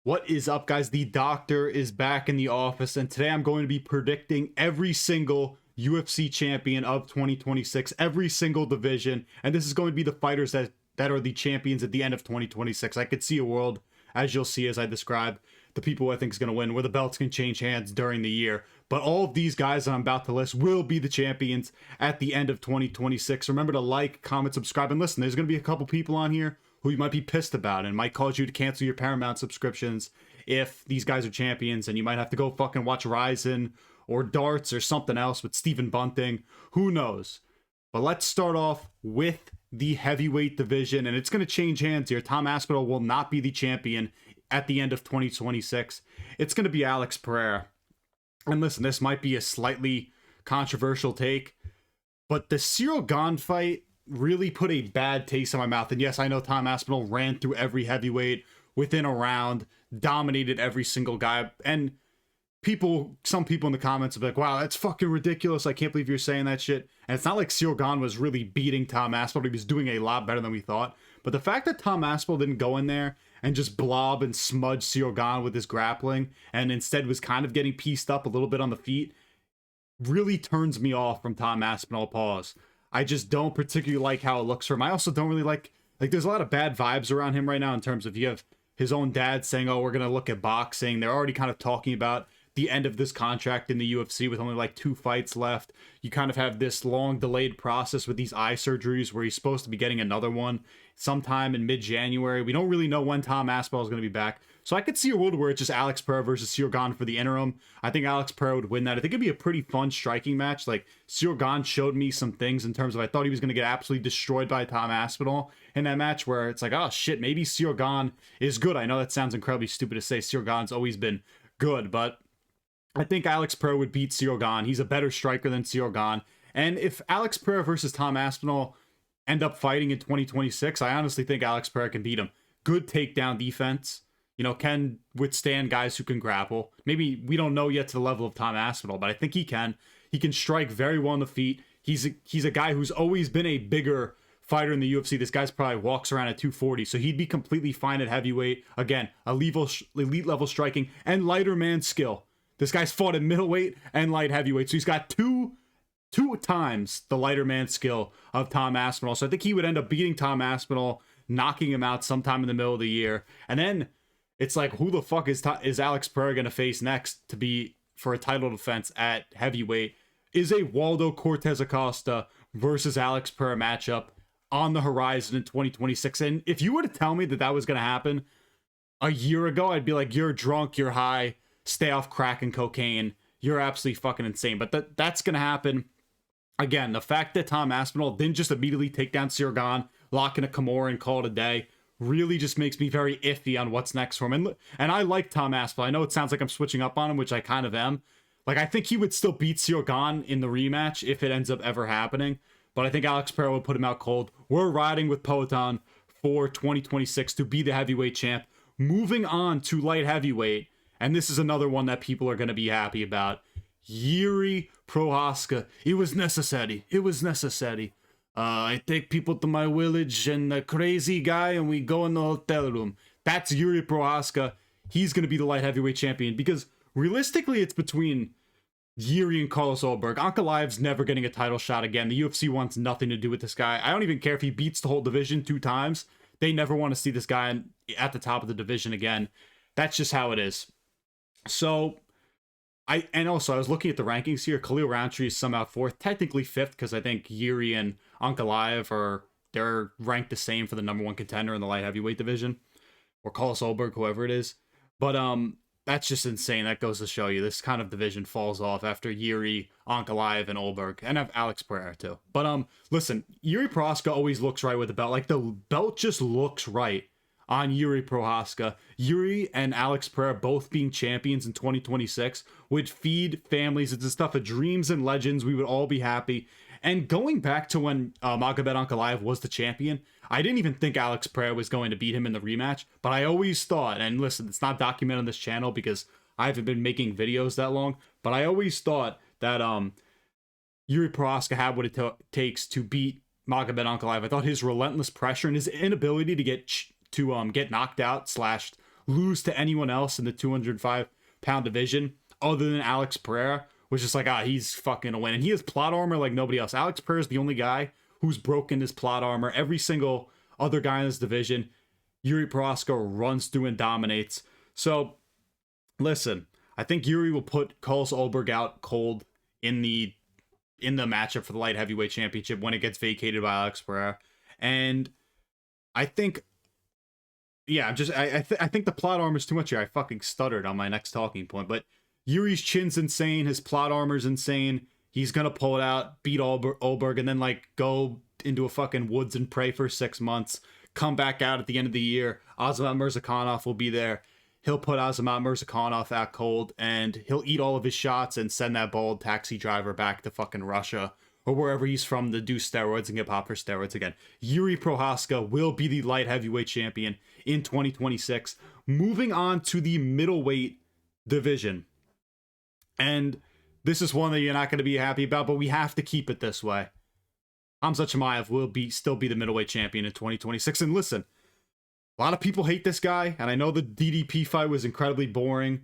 What is up, guys? The doctor is back in the office, and today I'm going to be predicting every single UFC champion of 2026, every single division, and this is going to be the fighters that are the champions at the end of 2026. I could see a world, as you'll see as I describe, the people who I think is going to win, where the belts can change hands during the year. But all of these guys that I'm about to list will be the champions at the end of 2026. Remember to like, comment, subscribe, and listen. There's going to be a couple people on here who you might be pissed about and might cause you to cancel your Paramount subscriptions if these guys are champions, and you might have to go fucking watch Ryzen or Darts or something else with Stephen Bunting. Who knows? But let's start off with the heavyweight division, and it's going to change hands here. Tom Aspinall will not be the champion at the end of 2026. It's going to be Alex Pereira. And listen, this might be a slightly controversial take, but the Ciryl Gane fight really put a bad taste in my mouth. And yes, I know Tom Aspinall ran through every heavyweight within a round, dominated every single guy. And some people in the comments are like, wow, that's fucking ridiculous. I can't believe you're saying that shit. And it's not like Ciryl Gane was really beating Tom Aspinall. He was doing a lot better than we thought. But the fact that Tom Aspinall didn't go in there and just blob and smudge Ciryl Gane with his grappling, and instead was kind of getting pieced up a little bit on the feet, really turns me off from Tom Aspinall. Pause. I just don't particularly like how it looks for him. I also don't really like there's a lot of bad vibes around him right now in terms of, you have his own dad saying, oh, we're going to look at boxing. They're already kind of talking about the end of this contract in the UFC with only like 2 fights left. You kind of have this long delayed process with these eye surgeries where he's supposed to be getting another one sometime in mid-January. We don't really know when Tom Aspinall is going to be back. So I could see a world where it's just Alex Pereira versus Ciryl Gane for the interim. I think Alex Pereira would win that. I think it'd be a pretty fun striking match. Like, Ciryl Gane showed me some things in terms of, I thought he was going to get absolutely destroyed by Tom Aspinall in that match, where it's like, oh shit, maybe Ciryl Gane is good. I know that sounds incredibly stupid to say. Ciryl Gane's always been good, but I think Alex Pereira would beat Ciryl Gane. He's a better striker than Ciryl Gane. And if Alex Pereira versus Tom Aspinall end up fighting in 2026, I honestly think Alex Pereira can beat him. Good takedown defense. You know, can withstand guys who can grapple. Maybe we don't know yet to the level of Tom Aspinall, but I think he can. He can strike very well on the feet. He's a guy who's always been a bigger fighter in the UFC. This guy's probably walks around at 240, so he'd be completely fine at heavyweight. Again, elite level striking and lighter man skill. This guy's fought at middleweight and light heavyweight, so he's got two times the lighter man skill of Tom Aspinall. So I think he would end up beating Tom Aspinall, knocking him out sometime in the middle of the year. And then it's like, who the fuck is Alex Pereira going to face next to be for a title defense at heavyweight? Is a Waldo Cortez Acosta versus Alex Pereira matchup on the horizon in 2026? And if you were to tell me that that was going to happen a year ago, I'd be like, you're drunk, you're high, stay off crack and cocaine, you're absolutely fucking insane. But that's going to happen. Again, the fact that Tom Aspinall didn't just immediately take down Ciryl Gane, lock in a Kimura and call it a day, really just makes me very iffy on what's next for him. And I like Tom Aspinall. I know it sounds like I'm switching up on him, which I kind of am. Like, I think he would still beat Ciryl Gane in the rematch if it ends up ever happening. But I think Alex Pereira would put him out cold. We're riding with Poatan for 2026 to be the heavyweight champ. Moving on to light heavyweight, and this is another one that people are going to be happy about. Jiri Prochazka. It was necessary. It was necessary. I take people to my village and a crazy guy, and we go in the hotel room. That's Jiri Prochazka. He's going to be the light heavyweight champion, because realistically, it's between Jiri and Carlos Ulberg. Ankalaev's never getting a title shot again. The UFC wants nothing to do with this guy. I don't even care if he beats the whole division 2 times. They never want to see this guy at the top of the division again. That's just how it is. So, I was looking at the rankings here. Khalil Roundtree is somehow 4th, technically 5th, because I think Jiri and Ankalaev they're ranked the same for the number 1 contender in the light heavyweight division, or Carlos Ulberg, whoever it is. But that's just insane. That goes to show you this kind of division falls off after Jiri, Ankalaev, and Ulberg, and have Alex Pereira too. But listen, Jiri Prochazka always looks right with the belt. Like, the belt just looks right on Jiri Prochazka. Jiri and Alex Pereira both being champions in 2026 would feed families. It's the stuff of dreams and legends. We would all be happy. And going back to when Makhachev Ankalaev was the champion, I didn't even think Alex Pereira was going to beat him in the rematch. But I always thought, and listen, it's not documented on this channel because I haven't been making videos that long, but I always thought that Jiri Prochazka had what it takes to beat Makhachev Ankalaev. I thought his relentless pressure and his inability to get knocked out / lose to anyone else in the 205-pound division other than Alex Pereira was just like, he's fucking a win. And he has plot armor like nobody else. Alex Pereira is the only guy who's broken his plot armor. Every single other guy in this division, Jiri Prochazka runs through and dominates. So, listen, I think Jiri will put Carlos Ulberg out cold in the matchup for the light heavyweight championship when it gets vacated by Alex Pereira. And I think, I think the plot armor is too much here. I fucking stuttered on my next talking point, but Yuri's chin's insane. His plot armor's insane. He's gonna pull it out, beat Ulberg, and then like go into a fucking woods and pray for 6 months. Come back out at the end of the year. Azamat Murzakanov will be there. He'll put Azamat Murzakanov out cold, and he'll eat all of his shots and send that bald taxi driver back to fucking Russia or wherever he's from to do steroids and get popped for steroids again. Jiri Prochazka will be the light heavyweight champion in 2026. Moving on to the middleweight division. And this is one that you're not going to be happy about, but we have to keep it this way. Khamzat Chimaev will still be the middleweight champion in 2026. And listen, a lot of people hate this guy, and I know the DDP fight was incredibly boring.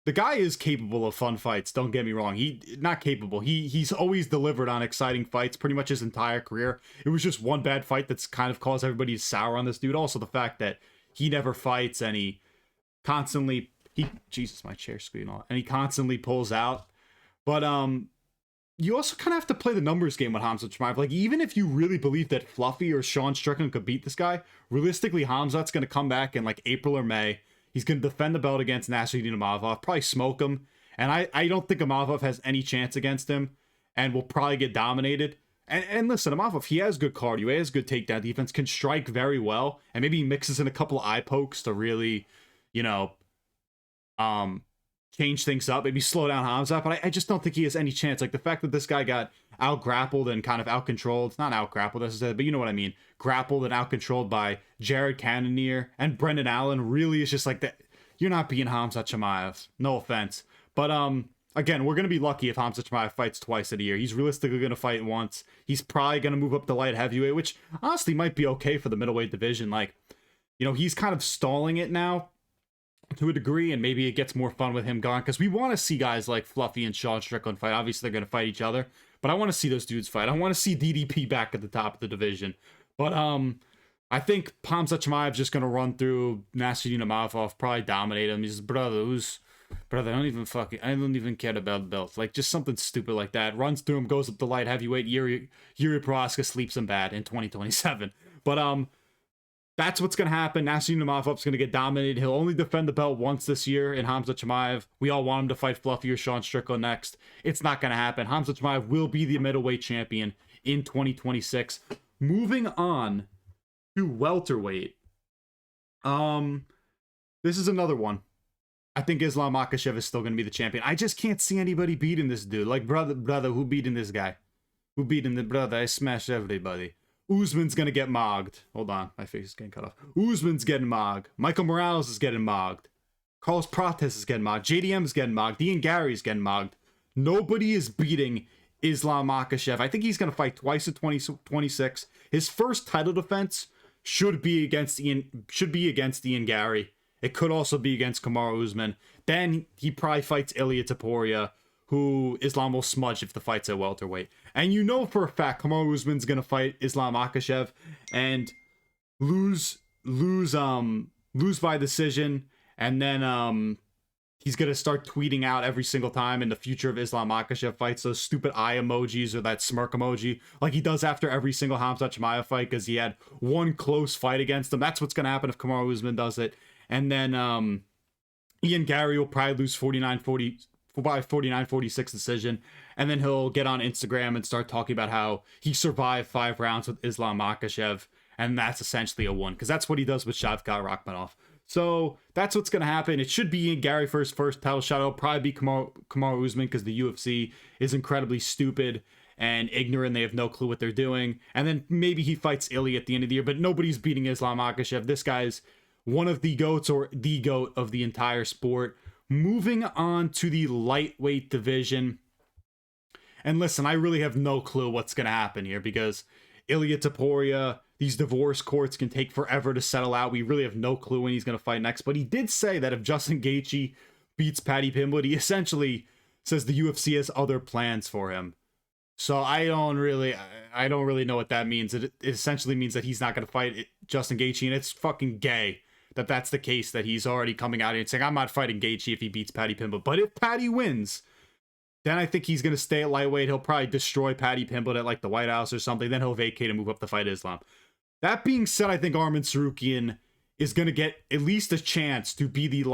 The guy is capable of fun fights, don't get me wrong. Not capable. He's always delivered on exciting fights pretty much his entire career. It was just one bad fight that's kind of caused everybody to sour on this dude. Also, the fact that he never fights and he constantly... Jesus, my chair screwed off. And he constantly pulls out. But you also kind of have to play the numbers game with Khamzat Chimaev. Like, even if you really believe that Fluffy or Sean Strickland could beat this guy, realistically, Khamzat's going to come back in like April or May. He's going to defend the belt against Nasruddin Imavov, probably smoke him. And I don't think Imavov has any chance against him and will probably get dominated. And listen, Imavov, he has good cardio, he has good takedown defense, can strike very well, and maybe he mixes in a couple of eye pokes to really, change things up, maybe slow down Khamzat, but I just don't think he has any chance. Like, the fact that this guy got out-grappled and kind of out-controlled, not out-grappled necessarily, but you know what I mean, grappled and out-controlled by Jared Cannonier and Brendan Allen, really is just like that. You're not beating Khamzat Chimaev, no offense. But, again, we're going to be lucky if Khamzat Chimaev fights twice a year. He's realistically going to fight once. He's probably going to move up to light heavyweight, which honestly might be okay for the middleweight division. Like, he's kind of stalling it now to a degree, and maybe it gets more fun with him gone, because we want to see guys like Fluffy and Sean Strickland fight. Obviously, they're going to fight each other, but I want to see those dudes fight. I want to see DDP back at the top of the division. But I think Khamzat Chimaev's just going to run through Nasruddin Imavov, probably dominate him. He's brother, I don't even care about belts. Like, just something stupid like that. Runs through him, goes up to light heavyweight. Jiri Prochazka sleeps him bad in 2027. But that's what's going to happen. Nasruddin Imavov's going to get dominated. He'll only defend the belt once this year in Khamzat Chimaev. We all want him to fight Fluffy or Sean Strickland next. It's not going to happen. Khamzat Chimaev will be the middleweight champion in 2026. Moving on to welterweight. This is another one. I think Islam Makhachev is still going to be the champion. I just can't see anybody beating this dude. Like, brother, who beating this guy? Who beating the brother? I smashed everybody. Usman's gonna get mogged. Hold on, my face is getting cut off. Usman's getting mogged. Michael Morales is getting mogged. Carlos Prates is getting mogged. JDM is getting mogged. Ian Gary's getting mogged. Nobody is beating Islam Makhachev. I think he's gonna fight twice in 2026. His first title defense should be against Ian Gary. It could also be against Kamaru Usman. Then he probably fights Ilia Topuria, who Islam will smudge if the fight's at welterweight. And you know for a fact Kamaru Usman's gonna fight Islam Makhachev and lose by decision, and then he's gonna start tweeting out every single time in the future of Islam Makhachev fights those stupid eye emojis or that smirk emoji like he does after every single Khamzat Chimaev fight, because he had one close fight against him. That's what's gonna happen if Kamaru Usman does it. And then Ian Gary will probably lose 49-46 decision, and then he'll get on Instagram and start talking about how he survived 5 rounds with Islam Makhachev, and that's essentially a win, because that's what he does with Shavkat Rakhmonov. So that's what's going to happen. It should be Ian Gary for his first title shot. It'll probably be Kamaru Usman, because the UFC is incredibly stupid and ignorant. They have no clue what they're doing. And then maybe he fights Ilya at the end of the year, but nobody's beating Islam Makhachev. This guy's one of the GOATs, or the GOAT of the entire sport. Moving on to the lightweight division. And listen, I really have no clue what's going to happen here, because Ilia Topuria, these divorce courts can take forever to settle out. We really have no clue when he's going to fight next. But he did say that if Justin Gaethje beats Paddy Pimblett, he essentially says the UFC has other plans for him. So I don't really know what that means. It essentially means that he's not going to fight Justin Gaethje, and it's fucking gay that that's the case, that he's already coming out and saying, I'm not fighting Gaethje if he beats Paddy Pimblett. But if Paddy wins, then I think he's going to stay at lightweight. He'll probably destroy Paddy Pimblett at like the White House or something. Then he'll vacate and move up to fight Islam. That being said, I think Arman Tsarukyan is going to get at least a chance to be the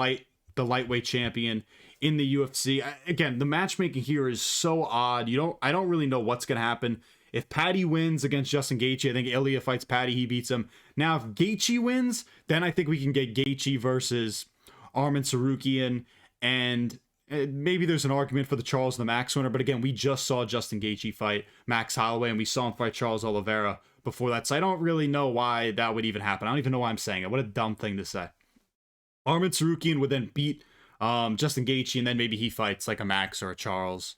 lightweight champion in the UFC. Again, the matchmaking here is so odd. I don't really know what's going to happen. If Paddy wins against Justin Gaethje, I think Ilia fights Paddy, he beats him. Now, if Gaethje wins, then I think we can get Gaethje versus Arman Tsarukyan, and maybe there's an argument for the Charles and the Max winner, but again, we just saw Justin Gaethje fight Max Holloway, and we saw him fight Charles Oliveira before that, so I don't really know why that would even happen. I don't even know why I'm saying it. What a dumb thing to say. Arman Tsarukyan would then beat Justin Gaethje, and then maybe he fights like a Max or a Charles,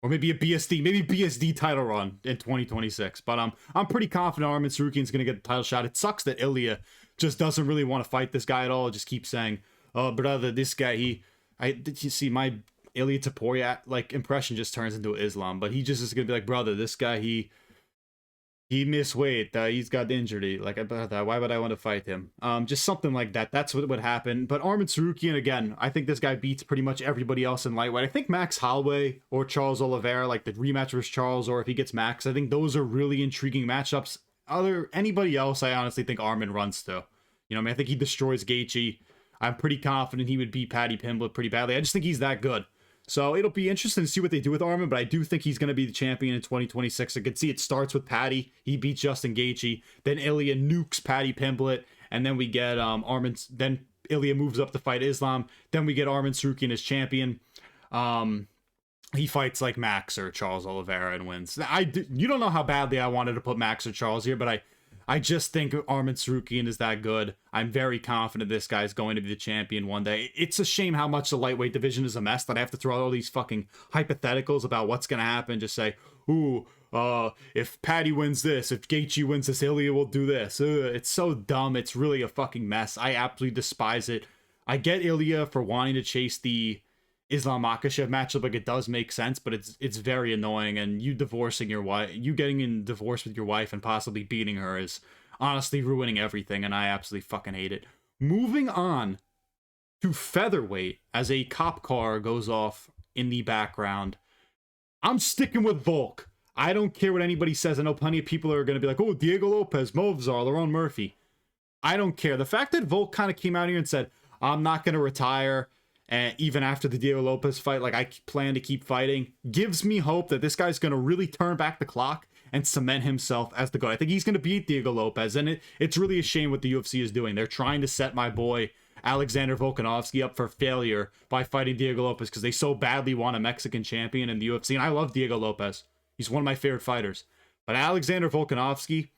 or maybe a BSD title run in 2026. But I'm pretty confident Arman Tsarukyan's going to get the title shot. It sucks that Ilia just doesn't really want to fight this guy at all. Just keeps saying, oh, brother, this guy, did you see my Ilia Topuria like impression just turns into Islam, but he just is going to be like, brother, this guy, he missed weight. He's got injury. Like, why would I want to fight him? Just something like that. That's what would happen. But Arman Tsarukyan, again, I think this guy beats pretty much everybody else in lightweight. I think Max Holloway or Charles Oliveira, like the rematch versus Charles, or if he gets Max, I think those are really intriguing matchups. Anybody else, I honestly think Arman runs to. You know, I mean, I think he destroys Gaethje. I'm pretty confident he would beat Paddy Pimblett pretty badly. I just think he's that good. So it'll be interesting to see what they do with Arman, but I do think he's going to be the champion in 2026. I could see it starts with Paddy. He beats Justin Gaethje. Then Ilia nukes Paddy Pimblett. And then we get Arman. Then Ilia moves up to fight Islam. Then we get Arman Tsarukyan as champion. He fights like Max or Charles Oliveira and wins. You don't know how badly I wanted to put Max or Charles here, but I just think Arman Tsarukyan is that good. I'm very confident this guy is going to be the champion one day. It's a shame how much the lightweight division is a mess that I have to throw out all these fucking hypotheticals about what's going to happen. Just say, ooh, if Paddy wins this, if Gaethje wins this, Ilia will do this. It's so dumb. It's really a fucking mess. I absolutely despise it. I get Ilia for wanting to chase the Islam Makhachev matchup, like it does make sense, but it's very annoying, and you divorcing your wife, you getting in divorce with your wife and possibly beating her is honestly ruining everything, and I absolutely fucking hate it. Moving on to featherweight, as a cop car goes off in the background, I'm sticking with Volk. I don't care what anybody says. I know plenty of people are going to be like, oh, Diego Lopez, Movzar, Lerone Murphy. I don't care. The fact that Volk kind of came out here and said, I'm not going to retire, and even after the Diego Lopez fight, like I plan to keep fighting, gives me hope that this guy's going to really turn back the clock and cement himself as the GOAT. I think he's going to beat Diego Lopez, and it's really a shame what the UFC is doing. They're trying to set my boy Alexander Volkanovski up for failure by fighting Diego Lopez because they so badly want a Mexican champion in the UFC, and I love Diego Lopez. He's one of my favorite fighters. But Alexander Volkanovski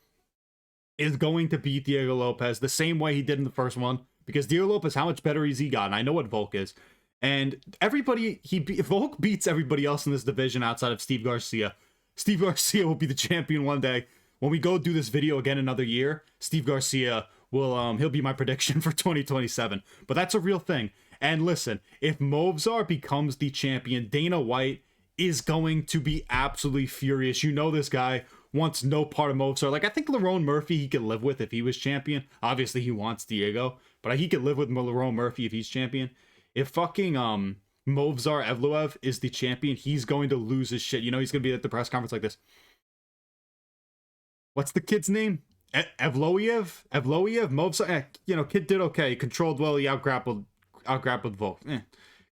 is going to beat Diego Lopez the same way he did in the first one, because Diego Lopez, how much better has he gotten? I know what Volk is. And everybody, Volk beats everybody else in this division outside of Steve Garcia. Steve Garcia will be the champion one day. When we go do this video again another year, Steve Garcia will, he'll be my prediction for 2027. But that's a real thing. And listen, if Movzar becomes the champion, Dana White is going to be absolutely furious. You know this guy wants no part of Movzar. Like, I think Lerone Murphy he could live with if he was champion. Obviously, he wants Diego, but he could live with Lerone Murphy if he's champion. If fucking Movzar Evloev is the champion, he's going to lose his shit. You know, he's going to be at the press conference like this. What's the kid's name? Evloev? Movzar? You know, kid did okay. He controlled well. He outgrappled Volk.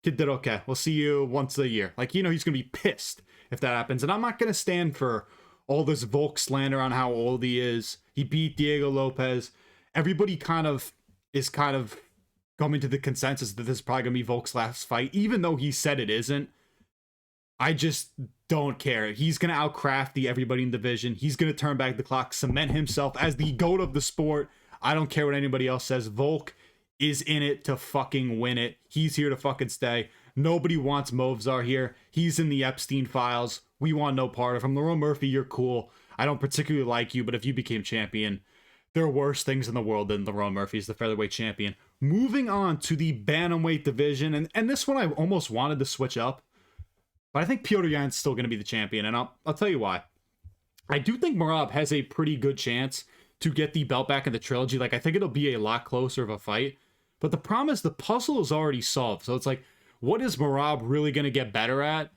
Kid did okay. We'll see you once a year. Like, you know, he's going to be pissed if that happens. And I'm not going to stand for all this Volk slander on how old he is. He beat Diego Lopez. Everybody is coming to the consensus that this is probably going to be Volk's last fight, even though he said it isn't. I just don't care. He's going to outcraft everybody in the division. He's going to turn back the clock, cement himself as the GOAT of the sport. I don't care what anybody else says. Volk is in it to fucking win it. He's here to fucking stay. Nobody wants Movzar here. He's in the Epstein files. We want no part of him. Lerone Murphy, you're cool. I don't particularly like you, but if you became champion, there are worse things in the world than Lerone Murphy is the featherweight champion. Moving on to the bantamweight division, and this one I almost wanted to switch up, but I think Petr Yan's still going to be the champion, and I'll tell you why. I do think Merab has a pretty good chance to get the belt back in the trilogy. Like, I think it'll be a lot closer of a fight, but the problem is the puzzle is already solved. So it's like, what is Merab really going to get better at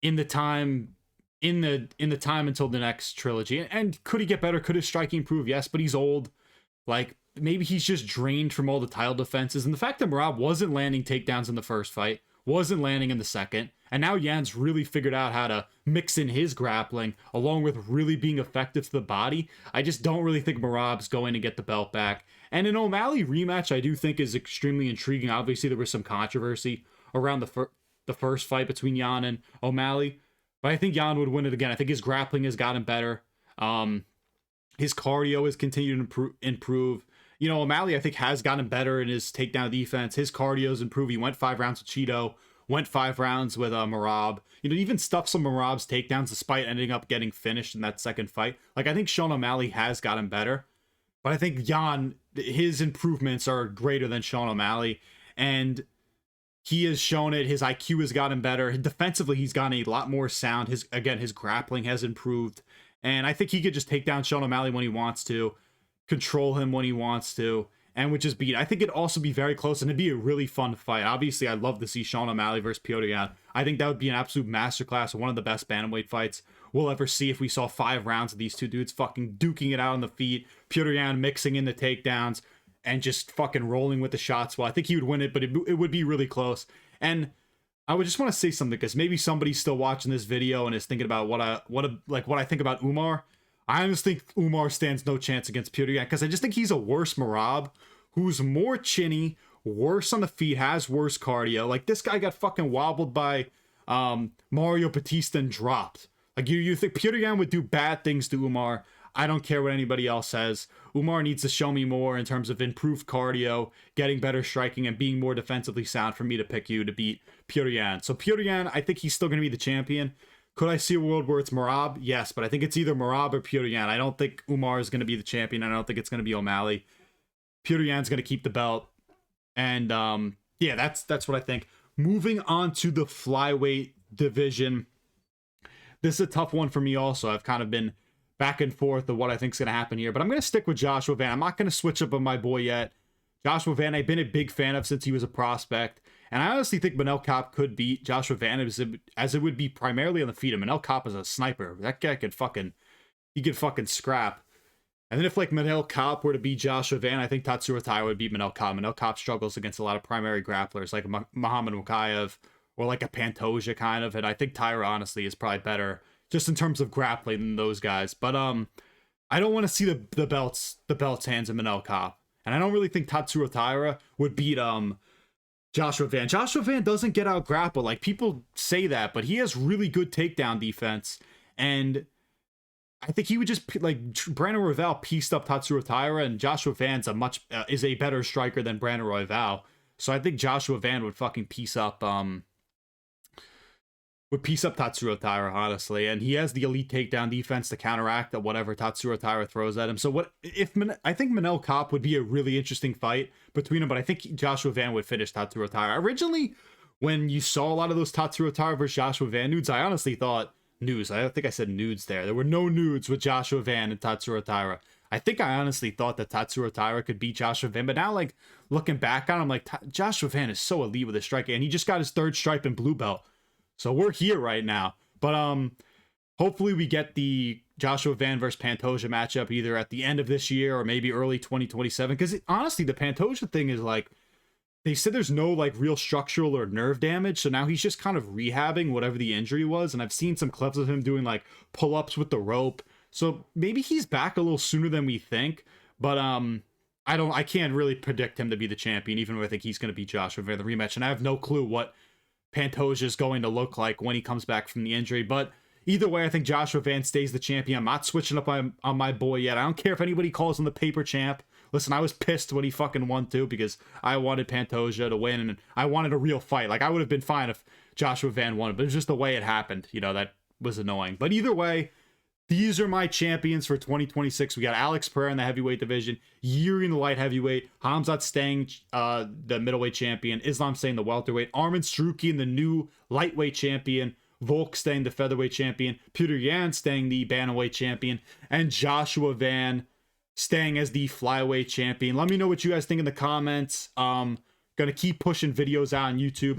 in the time until the next trilogy? And could he get better? Could his striking improve? Yes, but he's old. Like, maybe he's just drained from all the title defenses. And the fact that Merab wasn't landing takedowns in the first fight, wasn't landing in the second, and now Yan's really figured out how to mix in his grappling along with really being effective to the body. I just don't really think Merab's going to get the belt back. And an O'Malley rematch I do think is extremely intriguing. Obviously, there was some controversy around the first fight between Yan and O'Malley, but I think Yan would win it again. I think his grappling has gotten better. His cardio has continued to improve. You know, O'Malley, I think, has gotten better in his takedown defense. His cardio's improved. He went 5 rounds with Cheeto, went 5 rounds with Merab. You know, even stuffed some Merab's takedowns despite ending up getting finished in that second fight. Like, I think Sean O'Malley has gotten better. But I think Yan, his improvements are greater than Sean O'Malley. And he has shown it. His IQ has gotten better. Defensively, he's gotten a lot more sound. His grappling has improved. And I think he could just take down Sean O'Malley when he wants to, control him when he wants to, and would just beat. I think it'd also be very close, and it'd be a really fun fight. Obviously, I'd love to see Sean O'Malley versus Petr Yan. I think that would be an absolute masterclass, one of the best bantamweight fights we'll ever see if we saw 5 rounds of these two dudes fucking duking it out on the feet, Petr Yan mixing in the takedowns, and just fucking rolling with the shots. Well, I think he would win it, but it would be really close. And I would just want to say something, because maybe somebody's still watching this video and is thinking about what I think about Umar. I honestly think Umar stands no chance against Petr Yan, because I just think he's a worse Merab, who's more chinny, worse on the feet, has worse cardio. Like, this guy got fucking wobbled by Mario Batista and dropped. Like, you think Petr Yan would do bad things to Umar? I don't care what anybody else says. Umar needs to show me more in terms of improved cardio, getting better striking, and being more defensively sound for me to pick you to beat Petr Yan. So Petr Yan, I think he's still going to be the champion. Could I see a world where it's Merab? Yes, but I think it's either Merab or Petr Yan. I don't think Umar is going to be the champion. I don't think it's going to be O'Malley. Petr Yan's going to keep the belt. And yeah, that's what I think. Moving on to the flyweight division. This is a tough one for me also. I've kind of been back and forth of what I think is going to happen here. But I'm going to stick with Joshua Van. I'm not going to switch up on my boy yet. Joshua Van, I've been a big fan of since he was a prospect. And I honestly think Manel Kape could beat Joshua Van as it would be primarily on the feet. And Manel Kape is a sniper. That guy could fucking scrap. And then if like Manel Kape were to beat Joshua Van, I think Tatsuro Taira would beat Manel Kape. Manel Kape struggles against a lot of primary grapplers like Muhammad Makhachev or like a Pantoja kind of. And I think Taira honestly is probably better just in terms of grappling than those guys. But I don't want to see the belts hands in Manel Kape. And I don't really think Tatsuro Taira would beat Joshua Van. Joshua Van doesn't get out grappled. Like, people say that, but he has really good takedown defense. And I think he would just, like, Brandon Royval pieced up Tatsuro Taira, and Joshua Van's is a better striker than Brandon Royval. So I think Joshua Van would fucking piece up Tatsuro Taira, honestly. And he has the elite takedown defense to counteract whatever Tatsuro Taira throws at him. So I think Manel Kape would be a really interesting fight between them, but I think Joshua Van would finish Tatsuro Taira. Originally, when you saw a lot of those Tatsuro Taira versus Joshua Van nudes, I honestly thought I don't think I said nudes there. There were no nudes with Joshua Van and Tatsuro Taira. I think I honestly thought that Tatsuro Taira could beat Joshua Van, but now, like, looking back on him, like, Joshua Van is so elite with his striking, and he just got his 3rd stripe in blue belt. So we're here right now. But hopefully we get the Joshua Van versus Pantoja matchup either at the end of this year or maybe early 2027. Because honestly, the Pantoja thing is, like, they said there's no, like, real structural or nerve damage. So now he's just kind of rehabbing whatever the injury was. And I've seen some clips of him doing, like, pull-ups with the rope. So maybe he's back a little sooner than we think. But I can't really predict him to be the champion, even though I think he's going to beat Joshua Van in the rematch. And I have no clue what Pantoja is going to look like when he comes back from the injury. But either way, I think Joshua Van stays the champion. I'm not switching up on my boy yet. I don't care if anybody calls him the paper champ. Listen, I was pissed when he fucking won too, because I wanted Pantoja to win and I wanted a real fight. Like, I would have been fine if Joshua Van won, but it was just the way it happened, you know, that was annoying. But either way, These are my champions for 2026. We got Alex Pereira in the heavyweight division, Jiri in the light heavyweight, Khamzat staying the middleweight champion, Islam staying the welterweight, Arman Tsarukyan the new lightweight champion, Volk staying the featherweight champion, Petr Yan staying the bantamweight champion, and Joshua Van staying as the flyweight champion. Let me know what you guys think in the comments. Gonna keep pushing videos out on YouTube.